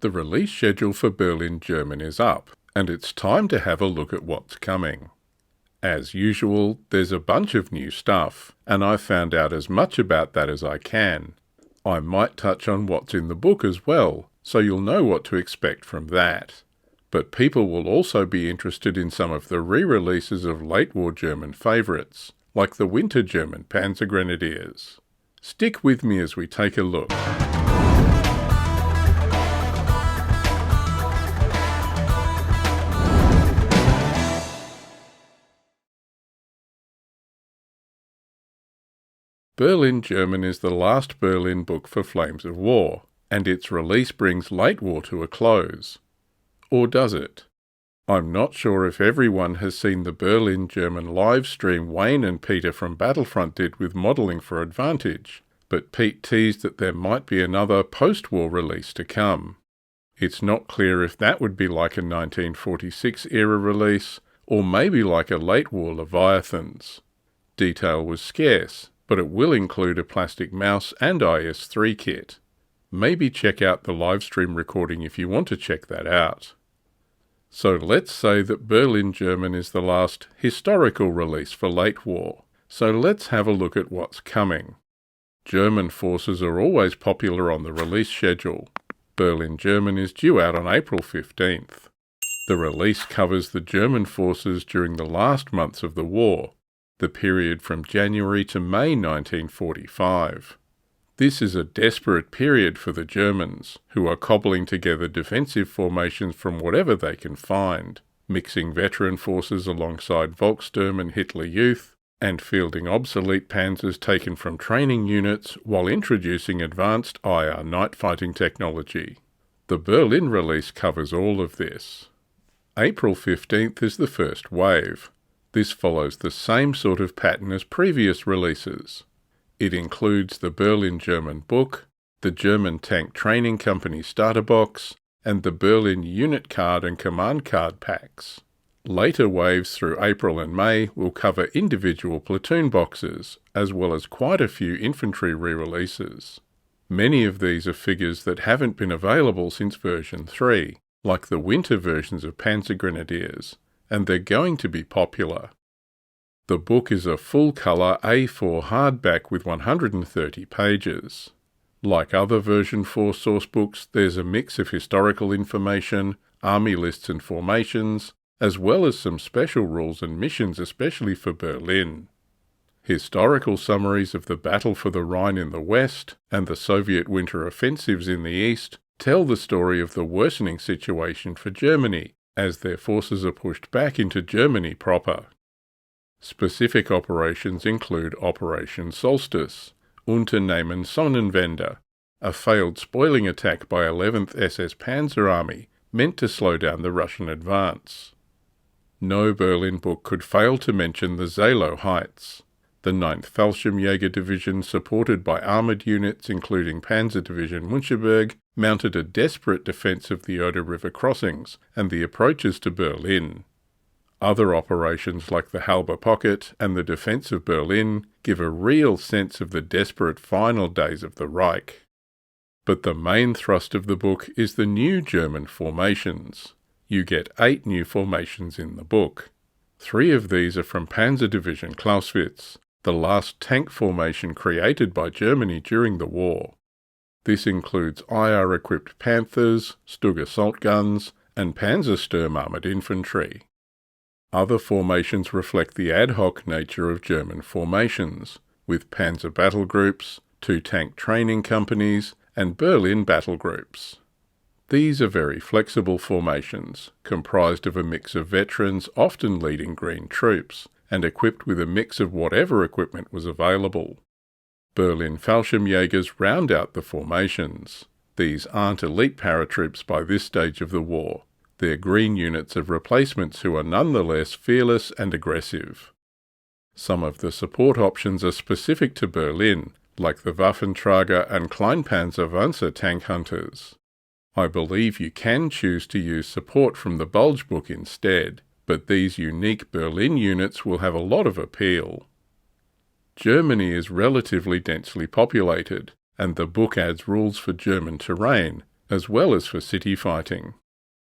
The release schedule for Berlin, German is up, and it's time to have a look at what's coming. As usual, there's a bunch of new stuff, and I've found out as much about that as I can. I might touch on what's in the book as well, so you'll know what to expect from that. But people will also be interested in some of the re-releases of late-war German favourites, like the winter German Panzergrenadiers. Stick with me as we take a look. Berlin, German is the last Berlin book for Flames of War, and its release brings late war to a close. Or does it? I'm not sure if everyone has seen the Berlin, German livestream Wayne and Peter from Battlefront did with modelling for Advantage, but Pete teased that there might be another post-war release to come. It's not clear if that would be like a 1946 era release, or maybe like a late war Leviathans. Detail was scarce, but it will include a plastic mouse and IS-3 kit. Maybe check out the livestream recording if you want to check that out. So let's say that Berlin, German is the last historical release for late war. So let's have a look at what's coming. German forces are always popular on the release schedule. Berlin, German is due out on April 15th. The release covers the German forces during the last months of the war, the period from January to May 1945. This is a desperate period for the Germans, who are cobbling together defensive formations from whatever they can find, mixing veteran forces alongside Volkssturm and Hitlerjugend, and fielding obsolete panzers taken from training units while introducing advanced IR night fighting technology. The Berlin release covers all of this. April 15th is the first wave. This follows the same sort of pattern as previous releases. It includes the Berlin German book, the German Tank Training Company starter box, and the Berlin unit card and command card packs. Later waves through April and May will cover individual platoon boxes, as well as quite a few infantry re-releases. Many of these are figures that haven't been available since version 3, like the winter versions of Panzergrenadiers, and they're going to be popular. The book is a full-colour A4 hardback with 130 pages. Like other version 4 sourcebooks, there's a mix of historical information, army lists and formations, as well as some special rules and missions especially for Berlin. Historical summaries of the Battle for the Rhine in the west and the Soviet winter offensives in the east tell the story of the worsening situation for Germany as their forces are pushed back into Germany proper. Specific operations include Operation Solstice, Unternehmen Sonnenwende, a failed spoiling attack by 11th SS Panzer Army meant to slow down the Russian advance. No Berlin book could fail to mention the Zalo Heights. The 9th Fallschirmjäger Division, supported by armoured units including Panzer Division Müncheberg, mounted a desperate defence of the Oder River crossings and the approaches to Berlin. Other operations like the Halber Pocket and the defence of Berlin give a real sense of the desperate final days of the Reich. But the main thrust of the book is the new German formations. You get 8 new formations in the book. 3 of these are from Panzer Division Clausewitz, the last tank formation created by Germany during the war. This includes IR-equipped Panthers, Stug assault guns, and Panzersturm armoured infantry. Other formations reflect the ad hoc nature of German formations, with Panzer battle groups, 2 tank training companies, and Berlin battle groups. These are very flexible formations, comprised of a mix of veterans often leading green troops, and equipped with a mix of whatever equipment was available. Berlin Fallschirmjägers round out the formations. These aren't elite paratroops by this stage of the war. They're green units of replacements who are nonetheless fearless and aggressive. Some of the support options are specific to Berlin, like the Waffentrager and Kleinpanzer Wanze tank hunters. I believe you can choose to use support from the Bulge book instead, but these unique Berlin units will have a lot of appeal. Germany is relatively densely populated, and the book adds rules for German terrain, as well as for city fighting.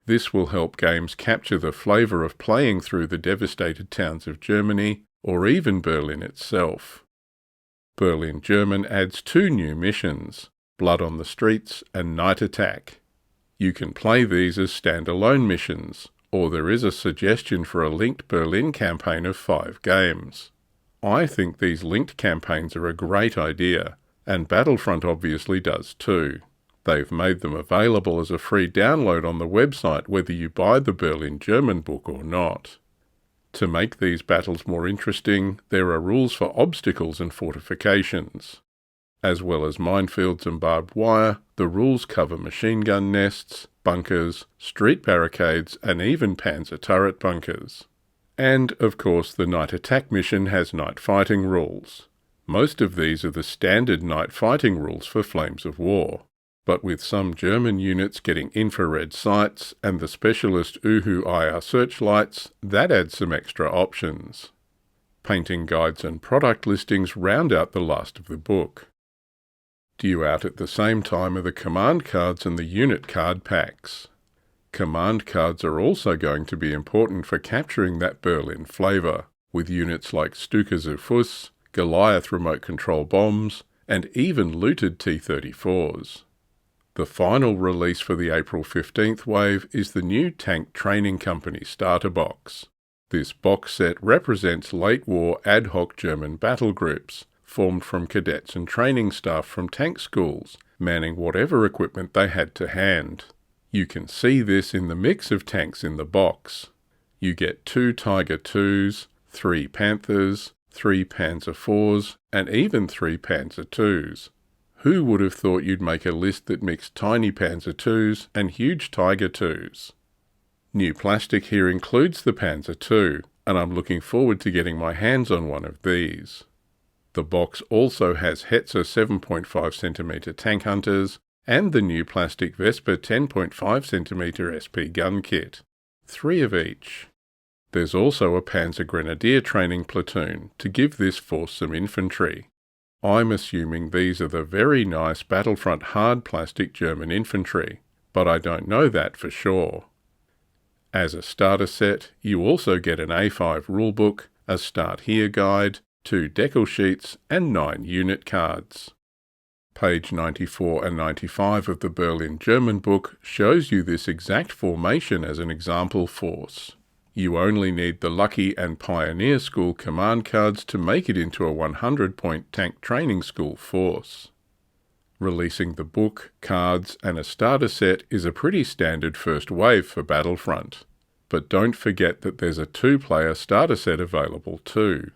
This will help games capture the flavour of playing through the devastated towns of Germany, or even Berlin itself. Berlin German adds 2 new missions, Blood on the Streets and Night Attack. You can play these as standalone missions, or there is a suggestion for a linked Berlin campaign of 5 games. I think these linked campaigns are a great idea, and Battlefront obviously does too. They've made them available as a free download on the website whether you buy the Berlin German book or not. To make these battles more interesting, there are rules for obstacles and fortifications. As well as minefields and barbed wire, the rules cover machine gun nests, bunkers, street barricades, and even panzer turret bunkers. And, of course, the night attack mission has night fighting rules. Most of these are the standard night fighting rules for Flames of War, but with some German units getting infrared sights and the specialist Uhu IR searchlights, that adds some extra options. Painting guides and product listings round out the last of the book. Due out at the same time are the command cards and the unit card packs. Command cards are also going to be important for capturing that Berlin flavour, with units like Stuka zu Fuss, Goliath remote control bombs, and even looted T-34s. The final release for the April 15th wave is the new Tank Training Company starter box. This box set represents late-war ad hoc German battle groups, formed from cadets and training staff from tank schools, manning whatever equipment they had to hand. You can see this in the mix of tanks in the box. You get 2 Tiger IIs, 3 Panthers, 3 Panzer IVs, and even 3 Panzer IIs. Who would have thought you'd make a list that mixed tiny Panzer IIs and huge Tiger IIs? New plastic here includes the Panzer II, and I'm looking forward to getting my hands on one of these. The box also has Hetzer 7.5cm tank hunters and the new plastic Wespe 10.5cm SP gun kit, 3 of each. There's also a Panzergrenadier training platoon to give this force some infantry. I'm assuming these are the very nice Battlefront hard plastic German infantry, but I don't know that for sure. As a starter set, you also get an A5 rulebook, a Start Here guide, 2 decal sheets, and 9 unit cards. Page 94 and 95 of the Berlin German book shows you this exact formation as an example force. You only need the Lucky and Pioneer School command cards to make it into a 100-point tank training school force. Releasing the book, cards, and a starter set is a pretty standard first wave for Battlefront. But don't forget that there's a 2-player starter set available too.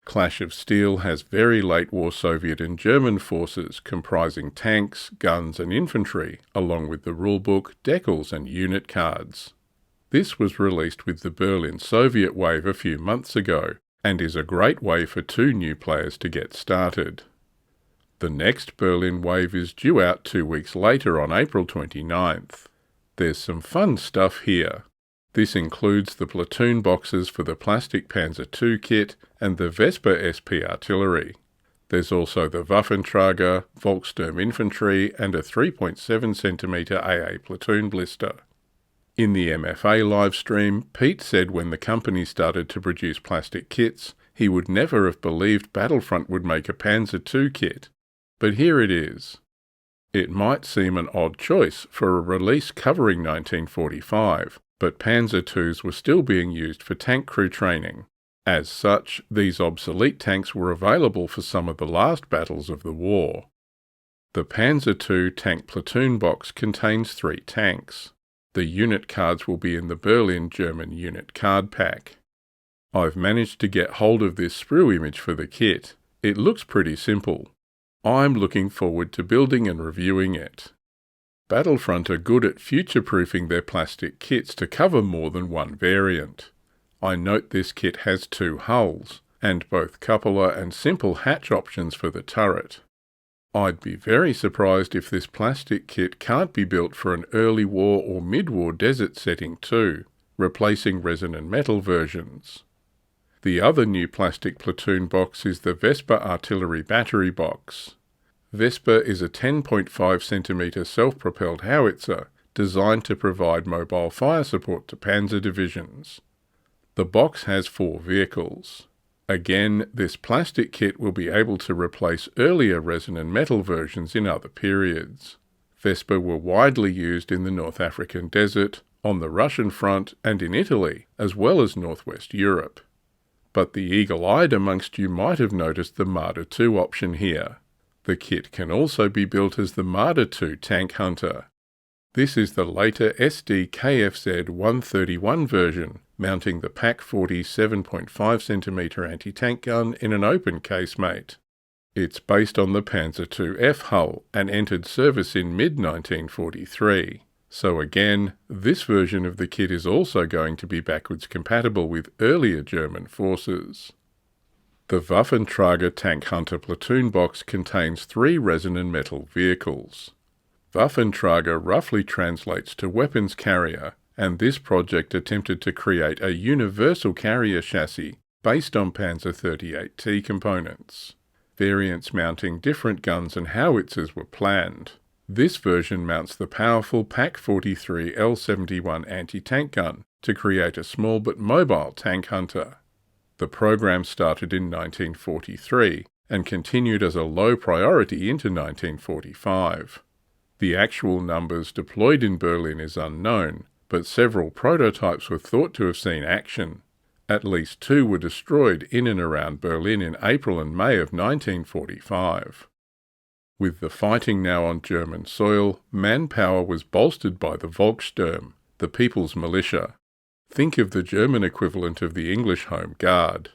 Clash of Steel has very late war Soviet and German forces comprising tanks, guns, and infantry, along with the rulebook, decals, and unit cards. This was released with the Berlin Soviet wave a few months ago, and is a great way for 2 new players to get started. The next Berlin wave is due out 2 weeks later on April 29th. There's some fun stuff here. This includes the platoon boxes for the plastic Panzer II kit and the Wespe SP artillery. There's also the Waffentrager, Volkssturm infantry, and a 3.7cm AA platoon blister. In the MfA Livestream, Pete said when the company started to produce plastic kits, he would never have believed Battlefront would make a Panzer II kit. But here it is. It might seem an odd choice for a release covering 1945, but Panzer IIs were still being used for tank crew training. As such, these obsolete tanks were available for some of the last battles of the war. The Panzer II tank platoon box contains 3 tanks. The unit cards will be in the Berlin German unit card pack. I've managed to get hold of this sprue image for the kit. It looks pretty simple. I'm looking forward to building and reviewing it. Battlefront are good at future-proofing their plastic kits to cover more than one variant. I note this kit has 2 hulls, and both cupola and simple hatch options for the turret. I'd be very surprised if this plastic kit can't be built for an early war or mid-war desert setting too, replacing resin and metal versions. The other new plastic platoon box is the Wespe artillery battery box. Wespe is a 10.5 cm self-propelled howitzer designed to provide mobile fire support to panzer divisions. The box has 4 vehicles. Again, this plastic kit will be able to replace earlier resin and metal versions in other periods. Wespe were widely used in the North African desert, on the Russian front and in Italy, as well as northwest Europe. But the eagle-eyed amongst you might have noticed the Marder II option here. The kit can also be built as the Marder II Tank Hunter. This is the later SD KFZ 131 version, mounting the Pak 40 7.5 cm anti-tank gun in an open casemate. It's based on the Panzer II F hull and entered service in mid-1943. So again, this version of the kit is also going to be backwards compatible with earlier German forces. The Waffentrager Tank Hunter platoon box contains 3 resin and metal vehicles. Waffentrager roughly translates to weapons carrier, and this project attempted to create a universal carrier chassis based on Panzer 38T components. Variants mounting different guns and howitzers were planned. This version mounts the powerful Pak 43 L71 anti-tank gun to create a small but mobile tank hunter. The program started in 1943 and continued as a low priority into 1945. The actual numbers deployed in Berlin is unknown, but several prototypes were thought to have seen action. At least 2 were destroyed in and around Berlin in April and May of 1945. With the fighting now on German soil, manpower was bolstered by the Volkssturm, the People's Militia. Think of the German equivalent of the English Home Guard.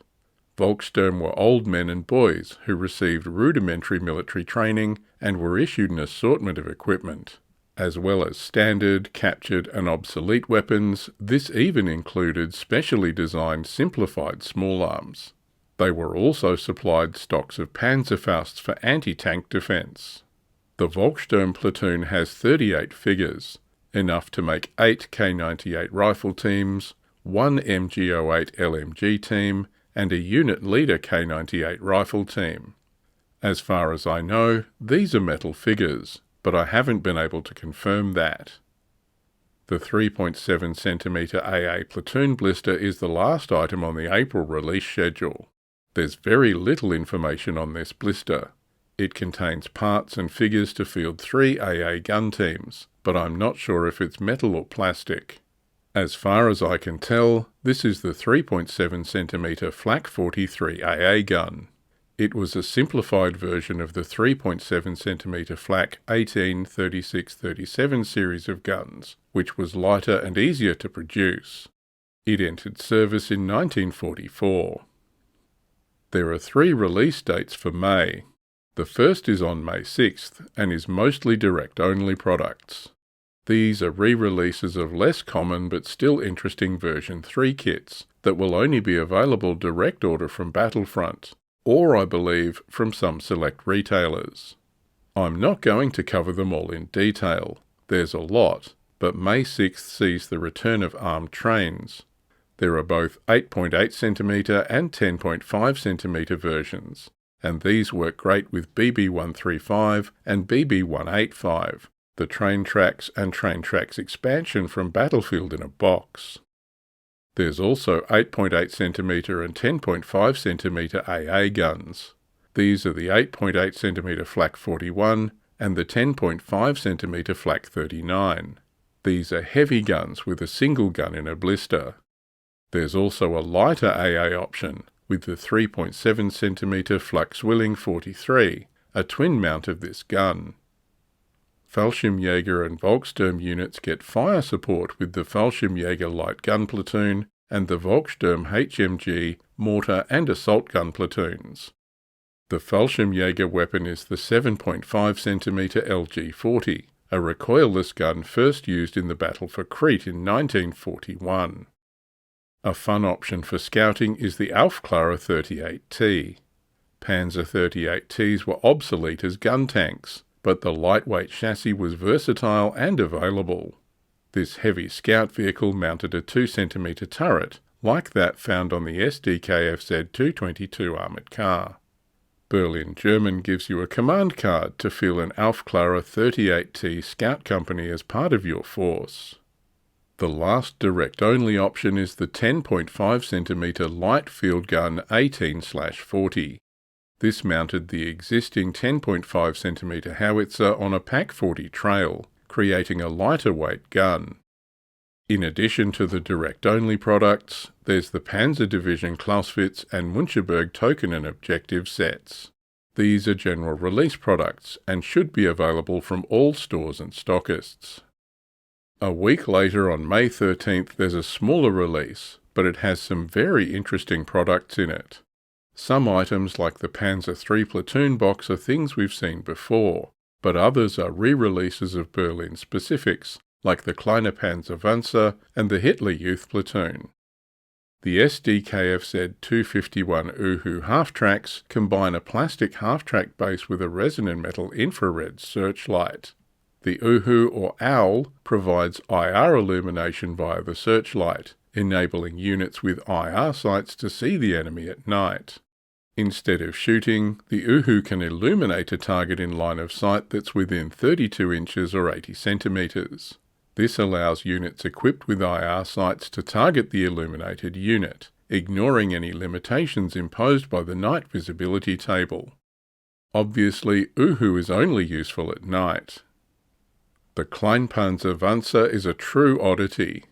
Volkssturm were old men and boys who received rudimentary military training and were issued an assortment of equipment. As well as standard, captured and obsolete weapons, this even included specially designed simplified small arms. They were also supplied stocks of Panzerfausts for anti-tank defence. The Volkssturm platoon has 38 figures, enough to make 8 K98 rifle teams, 1 MG08 LMG team, and a unit leader K98 rifle team. As far as I know, these are metal figures, but I haven't been able to confirm that. The 3.7 cm AA platoon blister is the last item on the April release schedule. There's very little information on this blister. It contains parts and figures to field 3 AA gun teams, but I'm not sure if it's metal or plastic. As far as I can tell, this is the 3.7 cm Flak 43 AA gun. It was a simplified version of the 3.7 cm Flak 18, 36, 37 series of guns, which was lighter and easier to produce. It entered service in 1944. There are 3 release dates for May. The first is on May 6th and is mostly direct-only products. These are re-releases of less common but still interesting version 3 kits that will only be available direct order from Battlefront, or I believe from some select retailers. I'm not going to cover them all in detail. There's a lot, but May 6th sees the return of armed trains. There are both 8.8 cm and 10.5 cm versions, and these work great with BB135 and BB185, the train tracks and train tracks expansion from Battlefield in a box. There's also 8.8 cm and 10.5 cm AA guns. These are the 8.8 cm Flak 41 and the 10.5 cm Flak 39. These are heavy guns with a single gun in a blister. There's also a lighter AA option with the 3.7 cm Flak Zwilling 43, a twin mount of this gun. Fallschirmjäger and Volkssturm units get fire support with the Fallschirmjäger light gun platoon and the Volkssturm HMG, mortar and assault gun platoons. The Fallschirmjäger weapon is the 7.5 cm LG40, a recoilless gun first used in the Battle for Crete in 1941. A fun option for scouting is the Aufklarer 38T. Panzer 38Ts were obsolete as gun tanks, but the lightweight chassis was versatile and available. This heavy scout vehicle mounted a 2 cm turret, like that found on the SD KFZ 222 armoured car. Berlin German gives you a command card to fill an Aufklarer 38T Scout Company as part of your force. The last direct-only option is the 10.5 cm light field gun 18/40. This mounted the existing 10.5 cm howitzer on a Pak-40 trail, creating a lighter weight gun. In addition to the direct-only products, there's the Panzer Division Clausewitz and Müncheberg token and objective sets. These are general release products and should be available from all stores and stockists. A week later on May 13th there's a smaller release, but it has some very interesting products in it. Some items like the Panzer III Platoon box are things we've seen before, but others are re-releases of Berlin specifics, like the Kleinpanzer Wanze and the Hitlerjugend Platoon. The SDKFZ 251 Uhu half-tracks combine a plastic half-track base with a resin and metal infrared searchlight. The Uhu or OWL provides IR illumination via the searchlight, enabling units with IR sights to see the enemy at night. Instead of shooting, the Uhu can illuminate a target in line of sight that's within 32 inches or 80 centimeters. This allows units equipped with IR sights to target the illuminated unit, ignoring any limitations imposed by the night visibility table. Obviously, Uhu is only useful at night. The Kleinpanzer Wanze is a true oddity.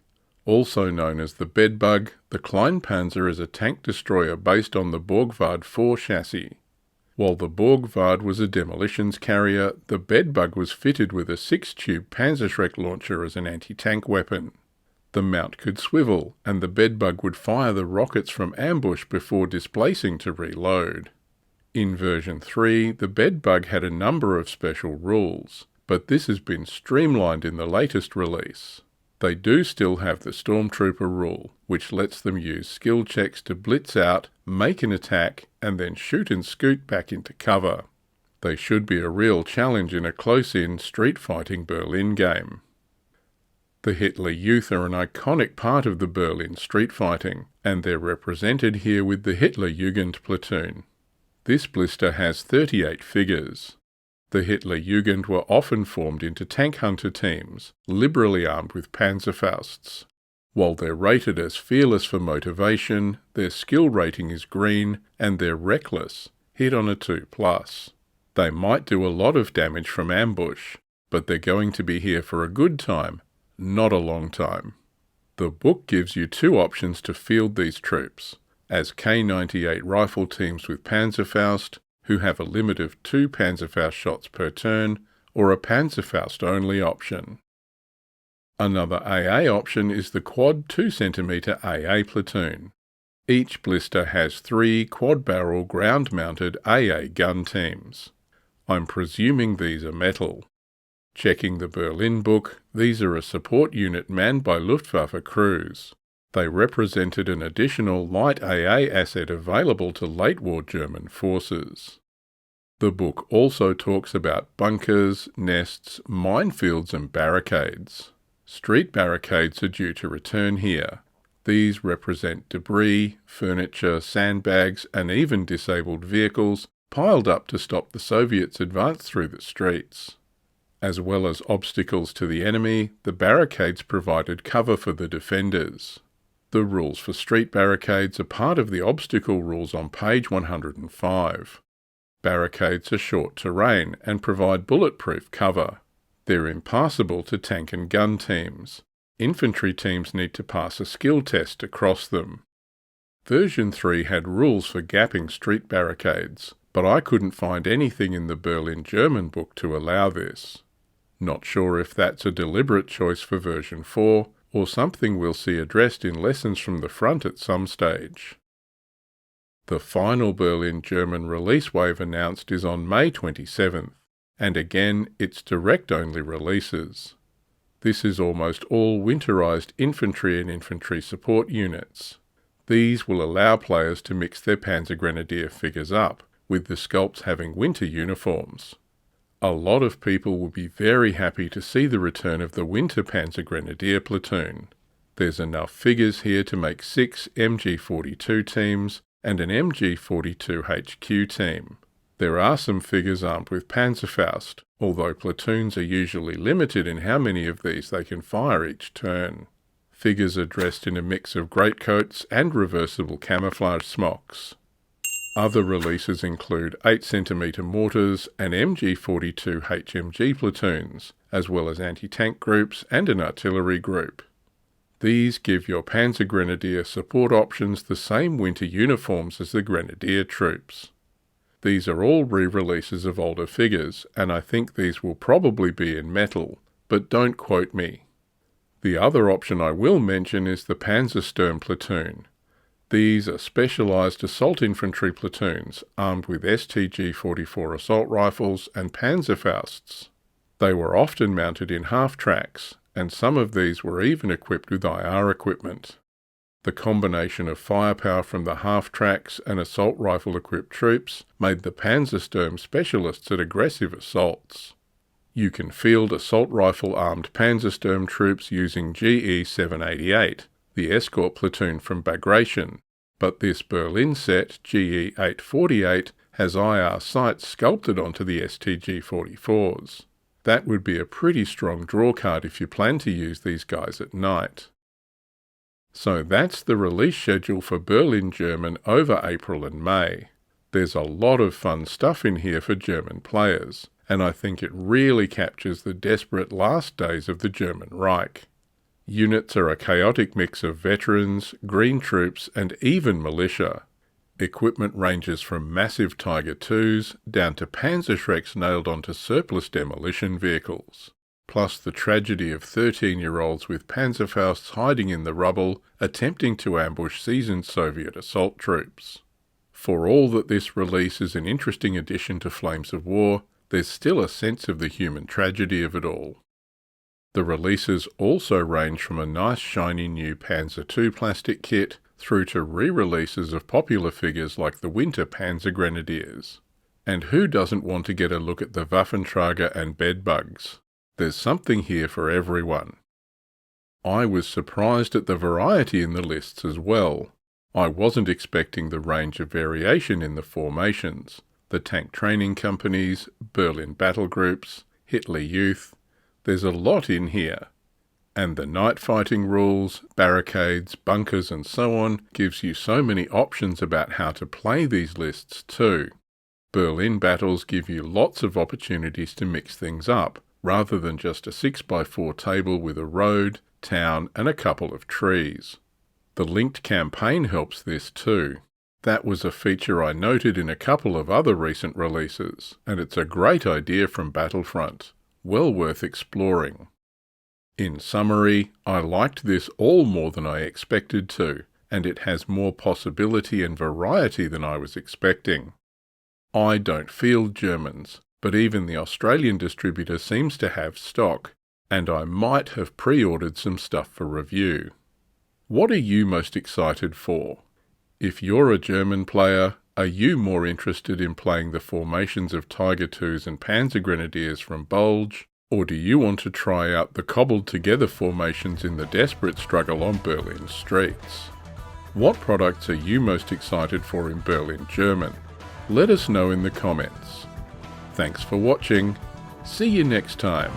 Also known as the bedbug, the Kleinpanzer is a tank destroyer based on the Borgward 4 chassis. While the Borgward was a demolitions carrier, the bedbug was fitted with a 6-tube Panzerschreck launcher as an anti-tank weapon. The mount could swivel, and the bedbug would fire the rockets from ambush before displacing to reload. In version 3, the bedbug had a number of special rules, but this has been streamlined in the latest release. They do still have the Stormtrooper rule, which lets them use skill checks to blitz out, make an attack, and then shoot and scoot back into cover. They should be a real challenge in a close-in street-fighting Berlin game. The Hitler Youth are an iconic part of the Berlin street fighting, and they're represented here with the Hitlerjugend platoon. This blister has 38 figures. The Hitlerjugend were often formed into tank hunter teams, liberally armed with Panzerfausts. While they're rated as fearless for motivation, their skill rating is green, and they're reckless, hit on a 2+. They might do a lot of damage from ambush, but they're going to be here for a good time, not a long time. The book gives you two options to field these troops, as K98 rifle teams with Panzerfaust, who have a limit of 2 Panzerfaust shots per turn, or a Panzerfaust-only option. Another AA option is the quad 2 cm AA platoon. Each blister has 3 quad-barrel ground-mounted AA gun teams. I'm presuming these are metal. Checking the Berlin book, these are a support unit manned by Luftwaffe crews. They represented an additional light AA asset available to late-war German forces. The book also talks about bunkers, nests, minefields and barricades. Street barricades are due to return here. These represent debris, furniture, sandbags and even disabled vehicles piled up to stop the Soviets' advance through the streets. As well as obstacles to the enemy, the barricades provided cover for the defenders. The rules for street barricades are part of the obstacle rules on page 105. Barricades are short terrain and provide bulletproof cover. They're impassable to tank and gun teams. Infantry teams need to pass a skill test to cross them. Version 3 had rules for gapping street barricades, but I couldn't find anything in the Berlin German book to allow this. Not sure if that's a deliberate choice for version 4, or something we'll see addressed in lessons from the front at some stage. The final Berlin German release wave announced is on May 27th, and again it's direct-only releases. This is almost all winterized infantry and infantry support units. These will allow players to mix their Panzergrenadier figures up, with the sculpts having winter uniforms. A lot of people will be very happy to see the return of the Winter Panzergrenadier platoon. There's enough figures here to make 6 MG42 teams and an MG42 HQ team. There are some figures armed with Panzerfaust, although platoons are usually limited in how many of these they can fire each turn. Figures are dressed in a mix of greatcoats and reversible camouflage smocks. Other releases include 8cm mortars and MG42 HMG platoons, as well as anti-tank groups and an artillery group. These give your Panzergrenadier support options the same winter uniforms as the Grenadier troops. These are all re-releases of older figures, and I think these will probably be in metal, but don't quote me. The other option I will mention is the Panzersturm platoon. These are specialised assault infantry platoons armed with STG-44 assault rifles and Panzerfausts. They were often mounted in half-tracks, and some of these were even equipped with IR equipment. The combination of firepower from the half-tracks and assault rifle-equipped troops made the Panzersturm specialists at aggressive assaults. You can field assault rifle-armed Panzersturm troops using GE-788, the escort platoon from Bagration, but this Berlin set, GE-848, has IR sights sculpted onto the STG-44s. That would be a pretty strong drawcard if you plan to use these guys at night. So that's the release schedule for Berlin German over April and May. There's a lot of fun stuff in here for German players, and I think it really captures the desperate last days of the German Reich. Units are a chaotic mix of veterans, green troops, and even militia. Equipment ranges from massive Tiger IIs down to Panzerschrecks nailed onto surplus demolition vehicles, plus the tragedy of 13-year-olds with Panzerfausts hiding in the rubble, attempting to ambush seasoned Soviet assault troops. For all that this release is an interesting addition to Flames of War, there's still a sense of the human tragedy of it all. The releases also range from a nice shiny new Panzer II plastic kit through to re-releases of popular figures like the Winter Panzergrenadiers. And who doesn't want to get a look at the Waffentrager and bedbugs? There's something here for everyone. I was surprised at the variety in the lists as well. I wasn't expecting the range of variation in the formations, the tank training companies, Berlin battle groups, Hitler Youth. There's a lot in here. And the night fighting rules, barricades, bunkers and so on gives you so many options about how to play these lists too. Berlin battles give you lots of opportunities to mix things up, rather than just a 6x4 table with a road, town and a couple of trees. The linked campaign helps this too. That was a feature I noted in a couple of other recent releases, and it's a great idea from Battlefront. Well worth exploring. In summary, I liked this all more than I expected to, and it has more possibility and variety than I was expecting. I don't field Germans, but even the Australian distributor seems to have stock, and I might have pre-ordered some stuff for review. What are you most excited for? If you're a German player, are you more interested in playing the formations of Tiger IIs and Panzergrenadiers from Bulge, or do you want to try out the cobbled-together formations in the desperate struggle on Berlin streets? What products are you most excited for in Berlin German? Let us know in the comments. Thanks for watching. See you next time.